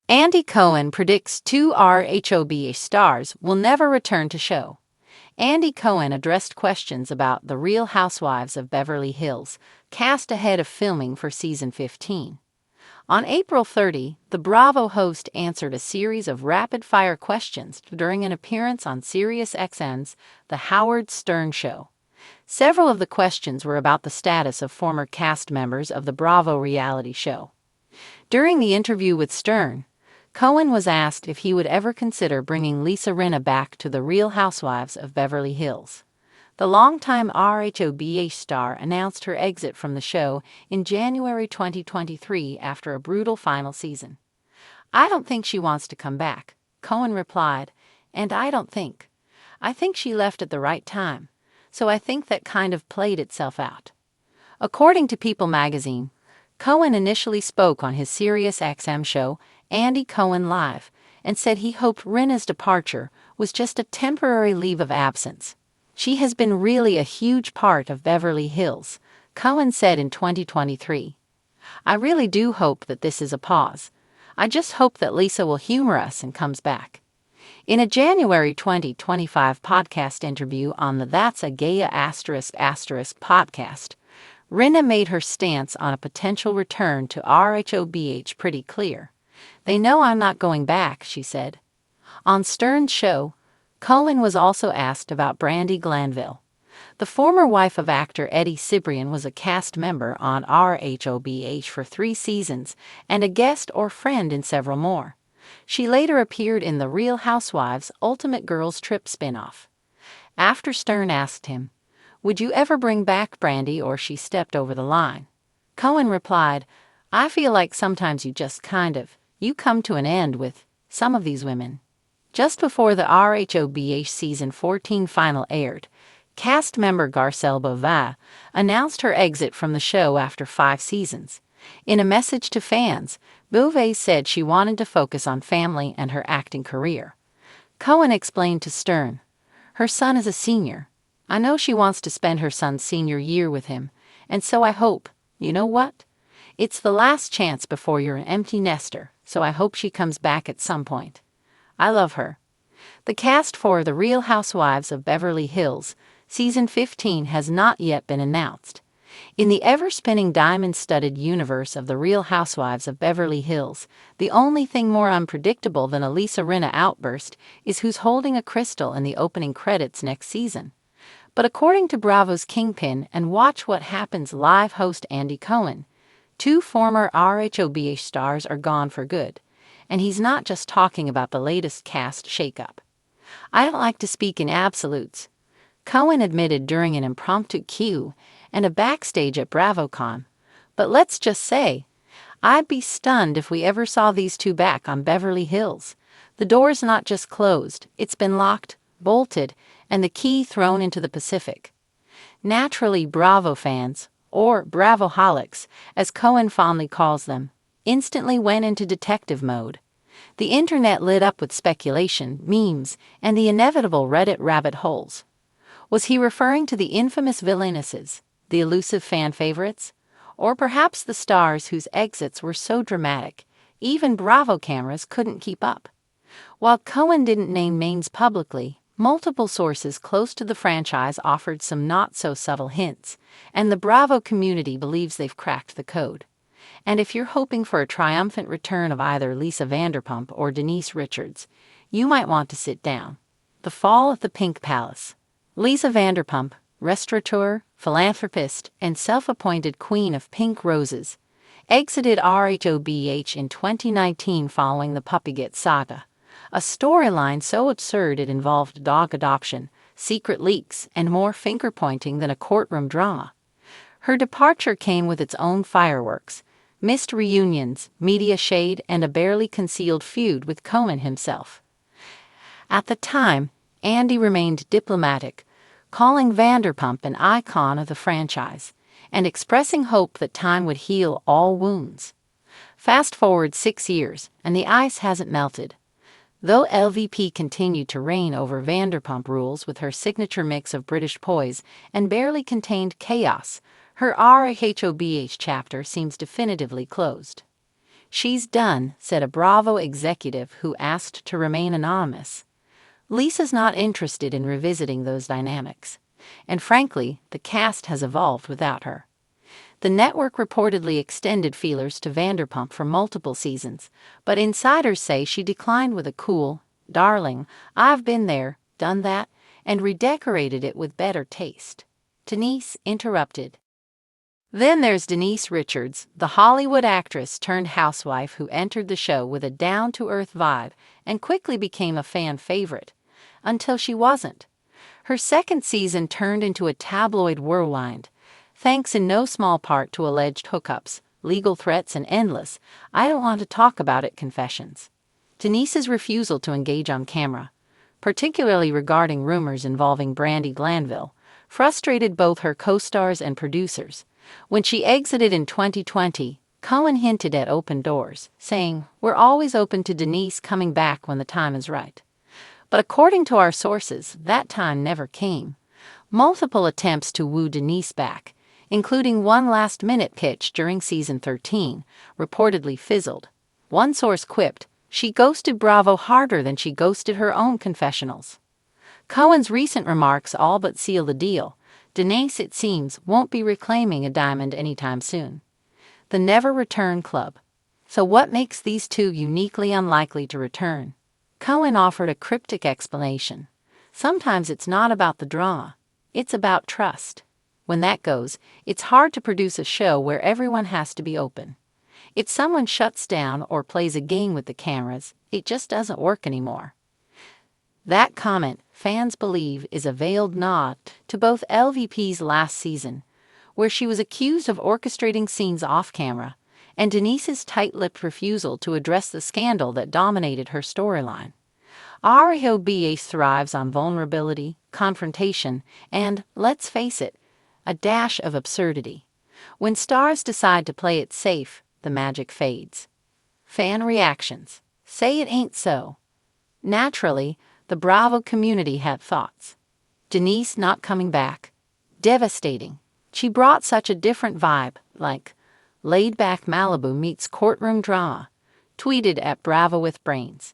Andy Cohen predicts two RHOBH stars will never return to show. Andy Cohen addressed questions about the Real Housewives of Beverly Hills cast ahead of filming for season 15. On April 30, the Bravo host answered a series of rapid-fire questions during an appearance on SiriusXM's The Howard Stern Show. Several of the questions were about the status of former cast members of the Bravo reality show. During the interview with Stern, Cohen was asked if he would ever consider bringing Lisa Rinna back to the Real Housewives of Beverly Hills. The longtime RHOBH star announced her exit from the show in January 2023 after a brutal final season. "I don't think she wants to come back," Cohen replied, "and I think she left at the right time, so I think that kind of played itself out." According to People magazine, Cohen initially spoke on his SiriusXM show, Andy Cohen Live, and said he hoped Rinna's departure was just a temporary leave of absence. "She has been really a huge part of Beverly Hills," Cohen said in 2023. "I really do hope that this is a pause. I just hope that Lisa will humor us and comes back." In a January 2025 podcast interview on the That's a Gaya *** podcast, Rinna made her stance on a potential return to RHOBH pretty clear. "They know I'm not going back," she said. On Stern's show, Cohen was also asked about Brandi Glanville. The former wife of actor Eddie Cibrian was a cast member on RHOBH for 3 seasons and a guest or friend in several more. She later appeared in the Real Housewives Ultimate Girls Trip spinoff. After Stern asked him, "Would you ever bring back Brandi or she stepped over the line?" Cohen replied, "I feel like sometimes you come to an end with some of these women." Just before the RHOBH season 14 final aired, cast member Garcelle Beauvais announced her exit from the show after 5 seasons. In a message to fans, Beauvais said she wanted to focus on family and her acting career. Cohen explained to Stern, "Her son is a senior. I know she wants to spend her son's senior year with him, and so I hope, you know what? It's the last chance before you're an empty nester, so I hope she comes back at some point. I love her." The cast for The Real Housewives of Beverly Hills season 15 has not yet been announced. In the ever-spinning diamond-studded universe of The Real Housewives of Beverly Hills, the only thing more unpredictable than a Lisa Rinna outburst is who's holding a crystal in the opening credits next season. But according to Bravo's Kingpin and Watch What Happens live host Andy Cohen, 2 former RHOBH stars are gone for good, and he's not just talking about the latest cast shakeup. "I don't like to speak in absolutes," Cohen admitted during an impromptu Q&A backstage at BravoCon, "but let's just say, I'd be stunned if we ever saw these 2 back on Beverly Hills. The door's not just closed, it's been locked, bolted, and the key thrown into the Pacific." Naturally, Bravo fans, or Bravoholics, as Cohen fondly calls them, instantly went into detective mode. The internet lit up with speculation, memes, and the inevitable Reddit rabbit holes. Was he referring to the infamous villainesses, the elusive fan favorites, or perhaps the stars whose exits were so dramatic, even Bravo cameras couldn't keep up? While Cohen didn't name names publicly, multiple sources close to the franchise offered some not-so-subtle hints, and the Bravo community believes they've cracked the code. And if you're hoping for a triumphant return of either Lisa Vanderpump or Denise Richards, you might want to sit down. The fall of the Pink Palace. Lisa Vanderpump, restaurateur, philanthropist, and self-appointed queen of pink roses, exited RHOBH in 2019 following the Puppygate saga, a storyline so absurd it involved dog adoption, secret leaks, and more finger-pointing than a courtroom drama. Her departure came with its own fireworks, missed reunions, media shade, and a barely concealed feud with Cohen himself. At the time, Andy remained diplomatic, calling Vanderpump an icon of the franchise, and expressing hope that time would heal all wounds. Fast forward 6 years, and the ice hasn't melted. Though LVP continued to reign over Vanderpump Rules with her signature mix of British poise and barely contained chaos, her RHOBH chapter seems definitively closed. "She's done," said a Bravo executive who asked to remain anonymous. Lisa's not interested in revisiting those dynamics. And frankly, the cast has evolved without her. The network reportedly extended feelers to Vanderpump for multiple seasons, but insiders say she declined with a cool, "Darling, I've been there, done that, and redecorated it with better taste." Denise interrupted. Then there's Denise Richards, the Hollywood actress turned housewife who entered the show with a down-to-earth vibe and quickly became a fan favorite. Until she wasn't. Her second season turned into a tabloid whirlwind, thanks in no small part to alleged hookups, legal threats, and endless "I don't want to talk about it" confessions. Denise's refusal to engage on camera, particularly regarding rumors involving Brandi Glanville, frustrated both her co-stars and producers. When she exited in 2020, Cohen hinted at open doors, saying, "We're always open to Denise coming back when the time is right." But according to our sources, that time never came. Multiple attempts to woo Denise back, including one last-minute pitch during season 13, reportedly fizzled. One source quipped, "She ghosted Bravo harder than she ghosted her own confessionals." Cohen's recent remarks all but seal the deal. Denise, it seems, won't be reclaiming a diamond anytime soon. The Never Return Club. So what makes these two uniquely unlikely to return? Cohen offered a cryptic explanation. Sometimes it's not about the drama, it's about trust. When that goes, it's hard to produce a show where everyone has to be open. If someone shuts down or plays a game with the cameras, it just doesn't work anymore. That comment, fans believe, is a veiled nod to both LVP's last season, where she was accused of orchestrating scenes off-camera, and Denise's tight-lipped refusal to address the scandal that dominated her storyline. RHOBH thrives on vulnerability, confrontation, and, let's face it, a dash of absurdity. When stars decide to play it safe, the magic fades. Fan reactions say it ain't so. Naturally, the Bravo community had thoughts. Denise not coming back. Devastating. She brought such a different vibe, like laid-back Malibu meets courtroom drama. Tweeted at Bravo with Brains.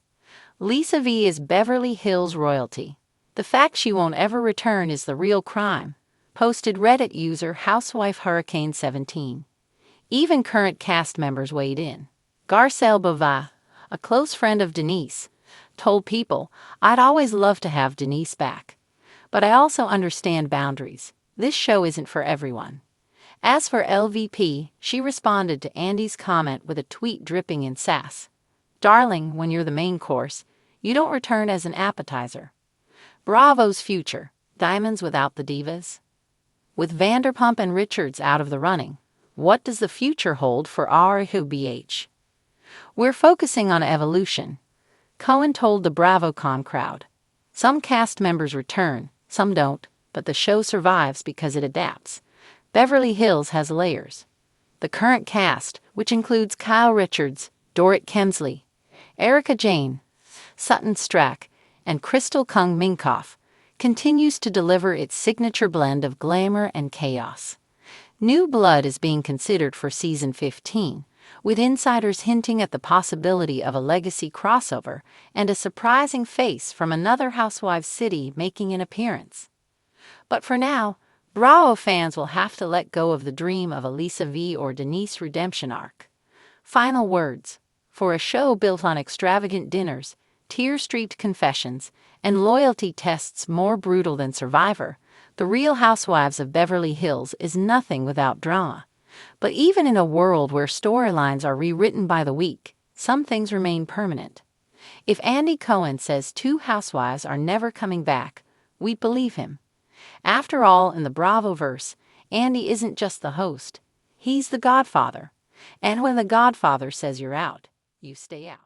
Lisa V is Beverly Hills royalty. The fact she won't ever return is the real crime. Posted Reddit user Housewife Hurricane 17. Even current cast members weighed in. Garcelle Bava, a close friend of Denise, told People, "I'd always love to have Denise back. But I also understand boundaries. This show isn't for everyone." As for LVP, she responded to Andy's comment with a tweet dripping in sass. "Darling, when you're the main course, you don't return as an appetizer." Bravo's future, diamonds without the divas? With Vanderpump and Richards out of the running, what does the future hold for RHOBH? "We're focusing on evolution," Cohen told the BravoCon crowd. "Some cast members return, some don't, but the show survives because it adapts. Beverly Hills has layers. The current cast, which includes Kyle Richards, Dorit Kemsley, Erica Jane, Sutton Strack, and Crystal Kung Minkoff, continues to deliver its signature blend of glamour and chaos. New blood is being considered for season 15, with insiders hinting at the possibility of a legacy crossover and a surprising face from another Housewives city making an appearance. But for now, Bravo fans will have to let go of the dream of a Lisa V or Denise redemption arc. Final words. For a show built on extravagant dinners, tear-streaked confessions, and loyalty tests more brutal than Survivor, The Real Housewives of Beverly Hills is nothing without drama. But even in a world where storylines are rewritten by the week, some things remain permanent. If Andy Cohen says 2 housewives are never coming back, we'd believe him. After all, in the Bravoverse, Andy isn't just the host, he's the godfather. And when the godfather says you're out, you stay out.